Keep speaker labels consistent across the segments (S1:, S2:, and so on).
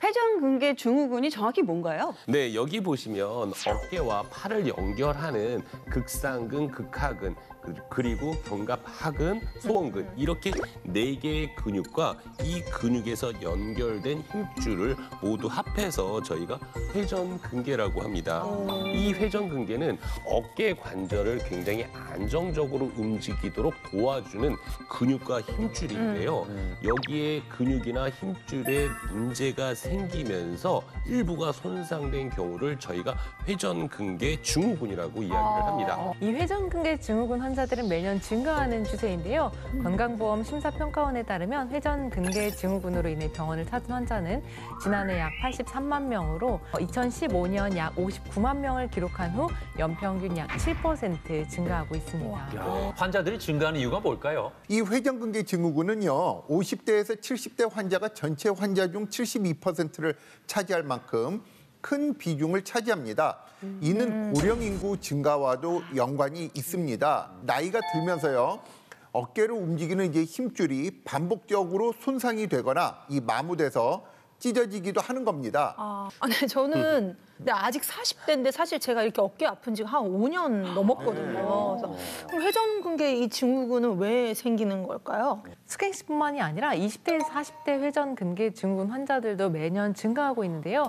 S1: 회전근개 증후군이 정확히 뭔가요?
S2: 네, 여기 보시면 어깨와 팔을 연결하는 극상근, 극하근, 그리고 견갑하근, 소원근 이렇게 4개의 근육과 이 근육에서 연결된 힘줄을 모두 합해서 저희가 회전근개라고 합니다. 이 회전근개는 어깨 관절을 굉장히 안정적으로 움직이도록 도와주는 근육과 힘줄인데요. 여기에 근육이나 힘줄에 문제가 생기면서 일부가 손상된 경우를 저희가 회전근개 증후군이라고 이야기를 합니다.
S3: 이 회전근개 증후군 환자들은 매년 증가하는 추세인데요. 건강보험 심사평가원에 따르면 회전근개 증후군으로 인해 병원을 찾은 환자는 지난해 약 83만 명으로 2015년 약 59만 명을 기록한 후 연평균 약 7% 증가하고 있습니다.
S4: 환자들이 증가하는 이유가 뭘까요?
S5: 이 회전근개 증후군은요, 50대에서 70대 환자가 전체 환자 중 72%를 차지할 만큼 큰 비중을 차지합니다. 이는 고령 인구 증가와도 연관이 있습니다. 나이가 들면서요, 어깨를 움직이는 이제 힘줄이 반복적으로 손상이 되거나 이 마모돼서 찢어지기도 하는 겁니다.
S6: 네, 저는 근데 아직 40대인데 사실 제가 이렇게 어깨 아픈 지가 한 5년 넘었거든요. 그래서 그럼 회전근개 이 증후군은 왜 생기는 걸까요?
S3: 숙행씨뿐만이 아니라 20대에서 40대 회전근개 증후군 환자들도 매년 증가하고 있는데요.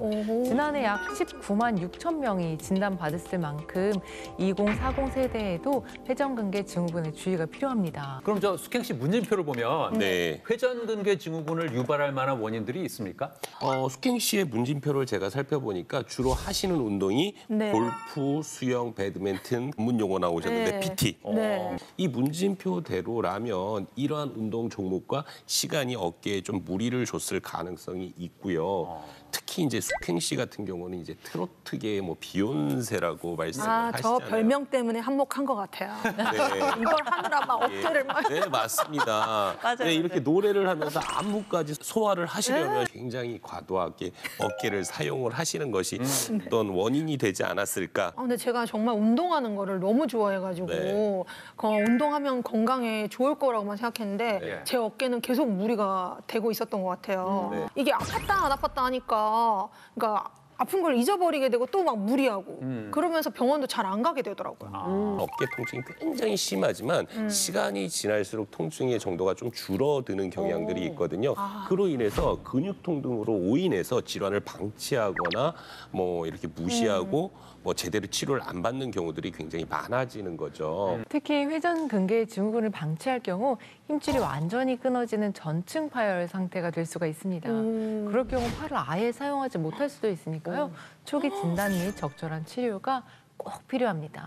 S3: 지난해 약 19만 6천 명이 진단받았을 만큼 2040 세대에도 회전근개 증후군에 주의가 필요합니다.
S4: 그럼 저 숙행 씨 문진표를 보면
S2: 네.
S4: 회전근개 증후군을 유발할 만한 원인들이 있습니까?
S2: 숙행 씨의 문진표를 제가 살펴보니까 주로 하시는 운동이
S6: 네.
S2: 골프, 수영, 배드민턴, 전문 용어 나오셨는데
S6: 네.
S2: PT.
S6: 네.
S2: 이 문진표대로라면 이러한 운동 종목과 시간이 어깨에 좀 무리를 줬을 가능성이 있고요. 특히 이제 숙행 씨 같은 경우는 이제 트로트계의 뭐 비욘세라고 말씀을 하시잖아요.
S6: 저 별명 때문에 한몫한 것 같아요.
S2: 네.
S6: 이걸 하느라 막 어깨를 막.
S2: 네, 맞습니다.
S1: 맞아요,
S2: 네, 이렇게
S1: 맞아요.
S2: 노래를 하면서 안무까지 소화를 하시려면 굉장히 과도하게 어깨를 사용을 하시는 것이 어떤 원인이 되지 않았을까.
S6: 근데 제가 정말 운동하는 거를 너무 좋아해가지고
S2: 네.
S6: 운동하면 건강에 좋을 거라고만 생각했는데
S2: 네.
S6: 제 어깨는 계속 무리가 되고 있었던 것 같아요.
S2: 네.
S6: 이게 아팠다 안 아팠다 하니까 그러니까 아픈 걸 잊어버리게 되고 또 막 무리하고 그러면서 병원도 잘 안 가게 되더라고요.
S2: 어깨 통증이 굉장히 심하지만 시간이 지날수록 통증의 정도가 좀 줄어드는 경향들이 있거든요. 그로 인해서 근육통 등으로 오인해서 질환을 방치하거나 뭐 이렇게 무시하고 뭐 제대로 치료를 안 받는 경우들이 굉장히 많아지는 거죠.
S3: 특히 회전근개 증후군을 방치할 경우 힘줄이 완전히 끊어지는 전층 파열 상태가 될 수가 있습니다. 그럴 경우 팔을 아예 사용하지 못할 수도 있으니까요. 초기 진단 및 적절한 치료가 꼭 필요합니다.